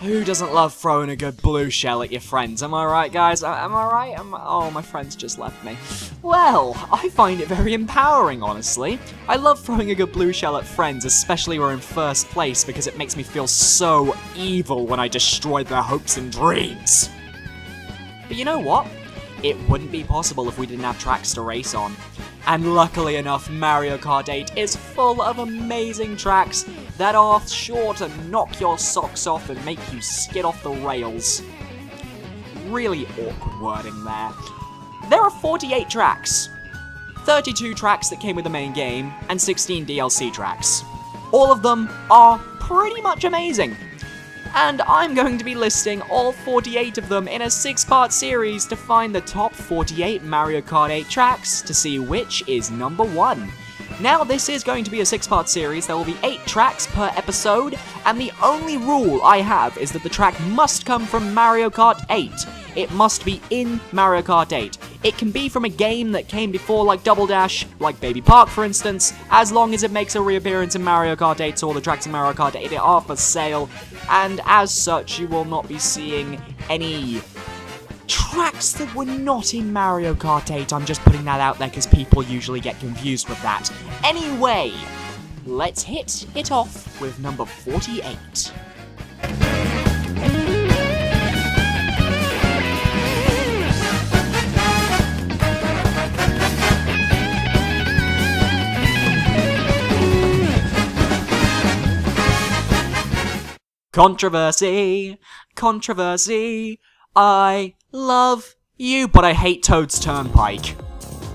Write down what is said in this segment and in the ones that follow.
Who doesn't love throwing a good blue shell at your friends? Am I right, guys? Am I right? Oh, my friends just left me. Well, I find it very empowering, honestly. I love throwing a good blue shell at friends, especially when we're in first place, because it makes me feel so evil when I destroy their hopes and dreams. But you know what? It wouldn't be possible if we didn't have tracks to race on. And luckily enough, Mario Kart 8 is full of amazing tracks that are sure to knock your socks off and make you skid off the rails. Really awkward wording there. There are 48 tracks. 32 tracks that came with the main game, and 16 DLC tracks. All of them are pretty much amazing. And I'm going to be listing all 48 of them in a 6-part series to find the top 48 Mario Kart 8 tracks to see which is number 1. Now, this is going to be a 6-part series. There will be 8 tracks per episode, and the only rule I have is that the track must come from Mario Kart 8. It must be in Mario Kart 8. It can be from a game that came before, like Double Dash, like Baby Park for instance, as long as it makes a reappearance in Mario Kart 8, so all the tracks in Mario Kart 8 are for sale, and as such, you will not be seeing any tracks that were not in Mario Kart 8. I'm just putting that out there because people usually get confused with that. Anyway, let's hit it off with number 48. Controversy, controversy, I love you, but I hate Toad's Turnpike.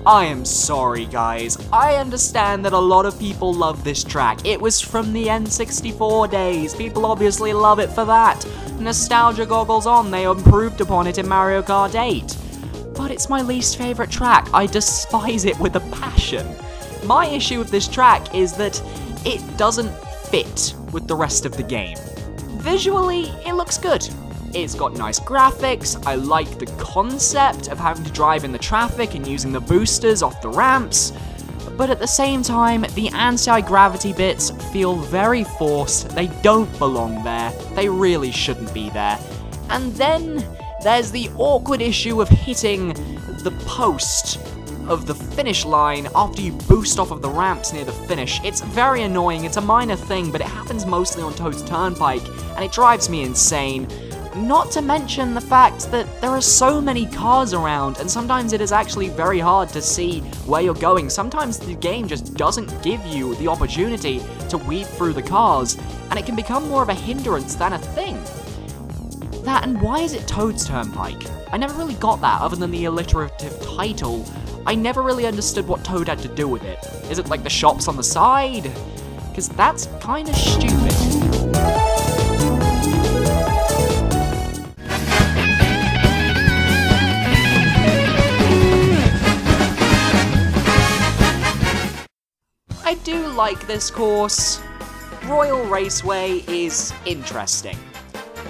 I am sorry, guys. I understand that a lot of people love this track. It was from the N64 days. People obviously love it for that. Nostalgia goggles on, they improved upon it in Mario Kart 8. But it's my least favorite track. I despise it with a passion. My issue with this track is that it doesn't fit with the rest of the game. Visually, it looks good. It's got nice graphics, I like the concept of having to drive in the traffic and using the boosters off the ramps, but at the same time, the anti-gravity bits feel very forced, they don't belong there, they really shouldn't be there. And then, there's the awkward issue of hitting the post of the finish line after you boost off of the ramps near the finish. It's very annoying, it's a minor thing, but it happens mostly on Toad's Turnpike, and it drives me insane. Not to mention the fact that there are so many cars around, and sometimes it is actually very hard to see where you're going. Sometimes the game just doesn't give you the opportunity to weave through the cars, and it can become more of a hindrance than a thing. That, and why is it Toad's Turnpike? I never really got that, other than the alliterative title. I never really understood what Toad had to do with it. Is it like the shops on the side? Because that's kind of stupid. I do like this course. Royal Raceway is interesting.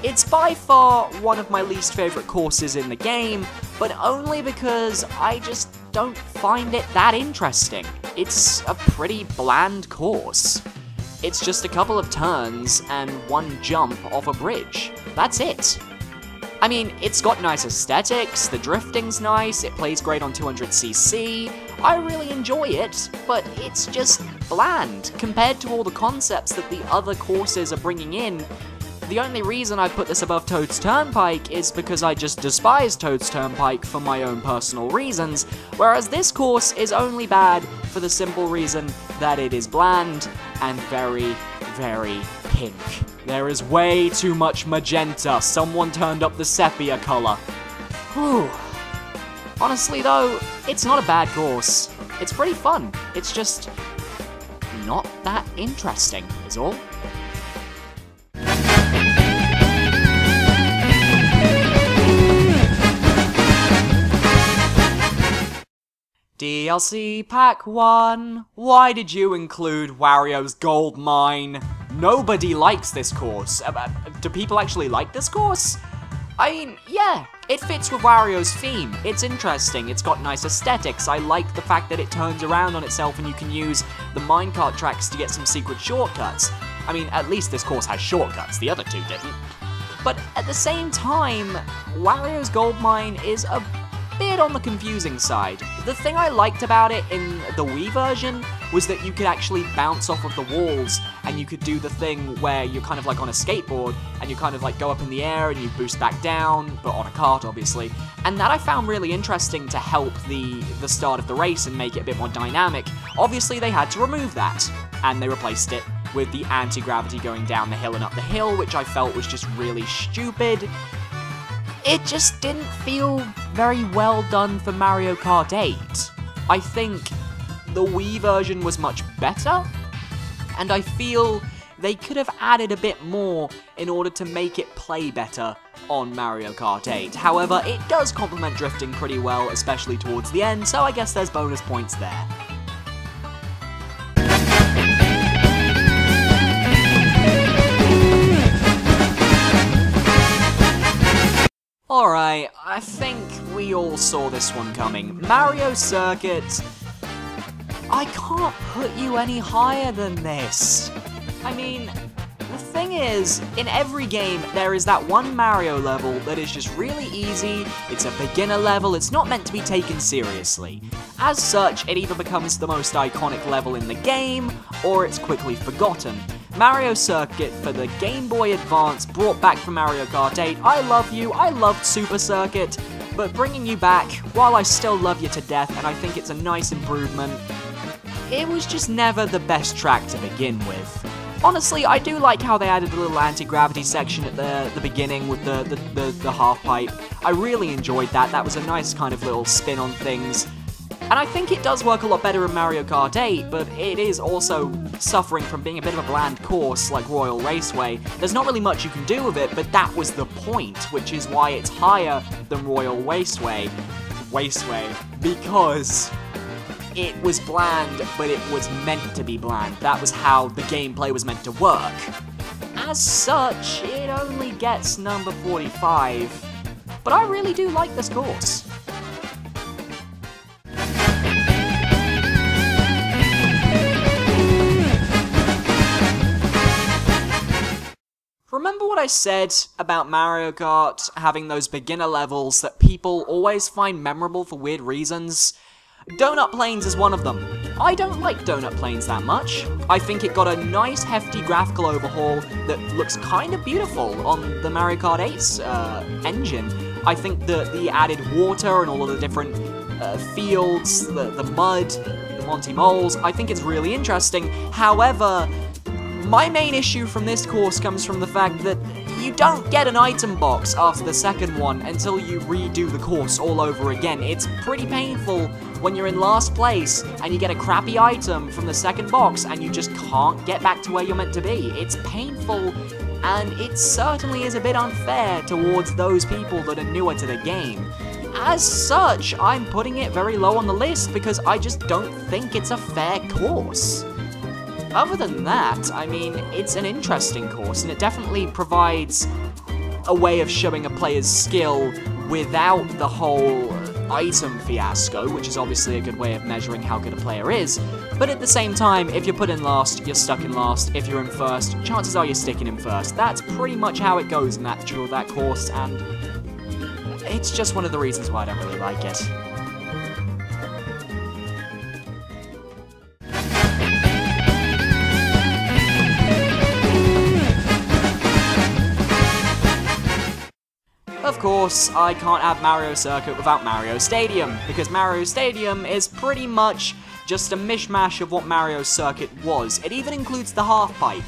It's by far one of my least favorite courses in the game, but only because I just don't find it that interesting. It's a pretty bland course. It's just a couple of turns and one jump off a bridge. That's it. I mean, it's got nice aesthetics, the drifting's nice, it plays great on 200cc, I really enjoy it, but it's just bland compared to all the concepts that the other courses are bringing in. The only reason I put this above Toad's Turnpike is because I just despise Toad's Turnpike for my own personal reasons, whereas this course is only bad for the simple reason that it is bland and very, very pink. There is way too much magenta. Someone turned up the sepia color. Whew. Honestly though, it's not a bad course. It's pretty fun. It's just not that interesting, is all. DLC Pack 1. Why did you include Wario's Goldmine? Nobody likes this course. Do people actually like this course? I mean, yeah, it fits with Wario's theme. It's interesting, it's got nice aesthetics. I like the fact that it turns around on itself and you can use the minecart tracks to get some secret shortcuts. I mean, at least this course has shortcuts, the other two didn't. But at the same time, Wario's Goldmine is a bit on the confusing side. The thing I liked about it in the Wii version was that you could actually bounce off of the walls, and you could do the thing where you're kind of like on a skateboard, and you kind of like go up in the air and you boost back down, but on a kart obviously. And that I found really interesting to help the start of the race and make it a bit more dynamic. Obviously they had to remove that, and they replaced it with the anti-gravity going down the hill and up the hill, which I felt was just really stupid. It just didn't feel very well done for Mario Kart 8. I think the Wii version was much better, and I feel they could have added a bit more in order to make it play better on Mario Kart 8. However, it does complement drifting pretty well, especially towards the end, so I guess there's bonus points there. Alright, I think we all saw this one coming. Mario Circuit, I can't put you any higher than this. I mean, the thing is, in every game, there is that one Mario level that is just really easy, it's a beginner level, it's not meant to be taken seriously. As such, it either becomes the most iconic level in the game, or it's quickly forgotten. Mario Circuit for the Game Boy Advance, brought back from Mario Kart 8. I love you, I loved Super Circuit, but bringing you back, while I still love you to death, and I think it's a nice improvement, it was just never the best track to begin with. Honestly, I do like how they added a little anti-gravity section at the beginning with the half pipe. I really enjoyed that. That was a nice kind of little spin on things. And I think it does work a lot better in Mario Kart 8, but it is also suffering from being a bit of a bland course like Royal Raceway. There's not really much you can do with it, but that was the point, which is why it's higher than Royal Raceway. Because it was bland, but it was meant to be bland. That was how the gameplay was meant to work. As such, it only gets number 45, but I really do like this course. Remember what I said about Mario Kart having those beginner levels that people always find memorable for weird reasons? Donut Plains is one of them. I don't like Donut Plains that much. I think it got a nice hefty graphical overhaul that looks kind of beautiful on the Mario Kart 8's engine. I think the added water and all of the different fields, the mud, the Monty Moles, I think it's really interesting. However, my main issue from this course comes from the fact that you don't get an item box after the second one until you redo the course all over again. It's pretty painful when you're in last place and you get a crappy item from the second box and you just can't get back to where you're meant to be. It's painful, and it certainly is a bit unfair towards those people that are newer to the game. As such, I'm putting it very low on the list because I just don't think it's a fair course. Other than that, I mean, it's an interesting course, and it definitely provides a way of showing a player's skill without the whole item fiasco, which is obviously a good way of measuring how good a player is. But at the same time, if you're put in last, you're stuck in last. If you're in first, chances are you're sticking in first. That's pretty much how it goes in that course, and it's just one of the reasons why I don't really like it. Of course, I can't have Mario Circuit without Mario Stadium, because Mario Stadium is pretty much just a mishmash of what Mario Circuit was. It even includes the half-pipe.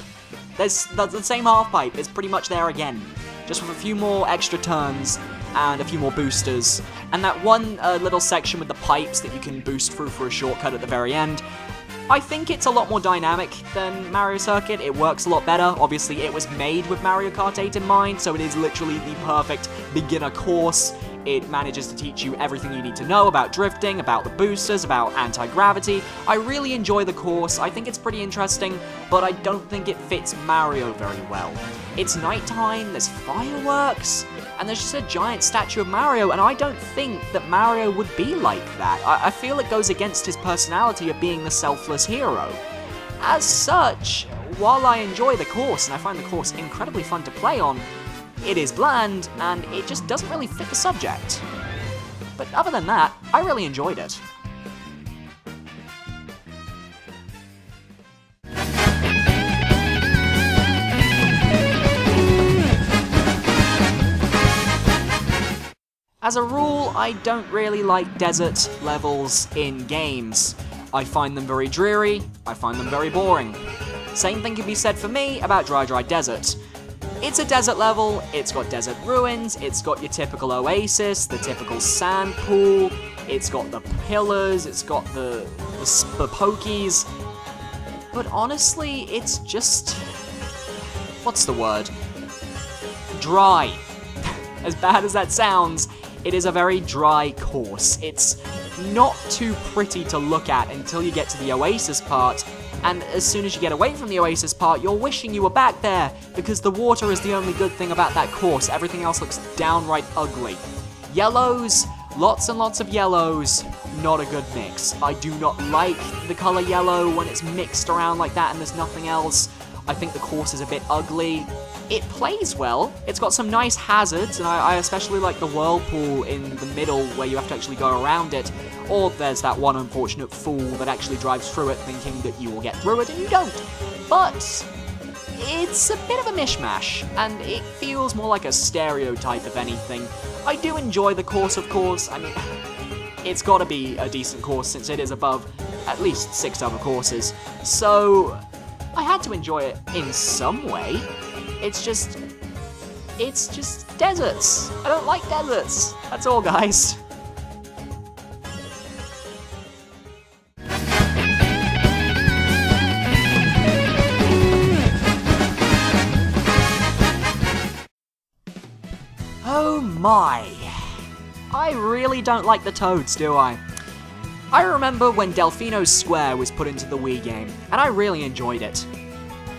The same half-pipe is pretty much there again, just with a few more extra turns and a few more boosters, and that one little section with the pipes that you can boost through for a shortcut at the very end. I think it's a lot more dynamic than Mario Circuit. It works a lot better. Obviously, it was made with Mario Kart 8 in mind, so it is literally the perfect beginner course. It manages to teach you everything you need to know about drifting, about the boosters, about anti-gravity. I really enjoy the course. I think it's pretty interesting, but I don't think it fits Mario very well. It's nighttime, there's fireworks, and there's just a giant statue of Mario, and I don't think that Mario would be like that. I feel it goes against his personality of being the selfless hero. As such, while I enjoy the course, and I find the course incredibly fun to play on, It is bland, and it just doesn't really fit the subject. But other than that, I really enjoyed it. As a rule, I don't really like desert levels in games. I find them very dreary, I find them very boring. Same thing can be said for me about Dry Desert. It's a desert level, it's got desert ruins, it's got your typical oasis, the typical sand pool, it's got the pillars, it's got the pokies. But honestly, it's just... what's the word? Dry. As bad as that sounds, it is a very dry course. It's not too pretty to look at until you get to the oasis part, and as soon as you get away from the oasis part, you're wishing you were back there, because the water is the only good thing about that course. Everything else looks downright ugly. Yellows, lots and lots of yellows, not a good mix. I do not like the color yellow when it's mixed around like that and there's nothing else. I think the course is a bit ugly. It plays well, it's got some nice hazards, and I especially like the whirlpool in the middle where you have to actually go around it, or there's that one unfortunate fool that actually drives through it thinking that you will get through it and you don't. But it's a bit of a mishmash, and it feels more like a stereotype if anything. I do enjoy the course, of course. I mean, it's gotta be a decent course since it is above at least 6 other courses, so I had to enjoy it in some way. It's just deserts. I don't like deserts. That's all, guys. Oh my. I really don't like the toads, do I? I remember when Delfino's Square was put into the Wii game, and I really enjoyed it.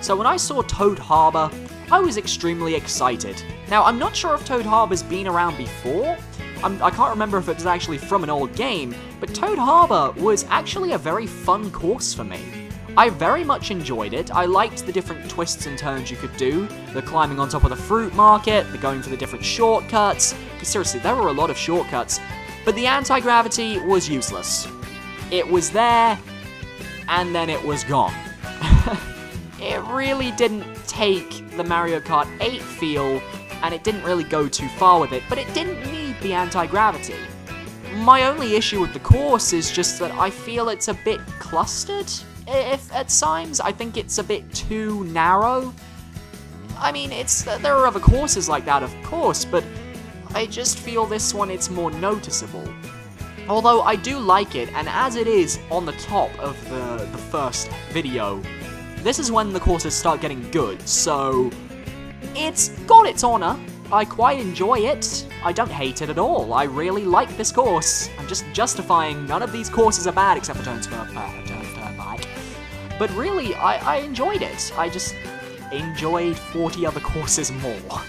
So when I saw Toad Harbor, I was extremely excited. Now, I'm not sure if Toad Harbor's been around before. I can't remember if it was actually from an old game, but Toad Harbor was actually a very fun course for me. I very much enjoyed it. I liked the different twists and turns you could do, the climbing on top of the fruit market, the going for the different shortcuts. Seriously, there were a lot of shortcuts, but the anti-gravity was useless. It was there, and then it was gone. It really didn't take the Mario Kart 8 feel, and it didn't really go too far with it, but it didn't need the anti-gravity. My only issue with the course is just that I feel it's a bit clustered, if at times. I think it's a bit too narrow. I mean, there are other courses like that, of course, but I just feel this one, it's more noticeable. Although I do like it, and as it is on the top of the first video, this is when the courses start getting good, so it's got its honor. I quite enjoy it. I don't hate it at all. I really like this course. I'm just justifying none of these courses are bad except for Turnpike. But really, I enjoyed it. I just enjoyed 40 other courses more.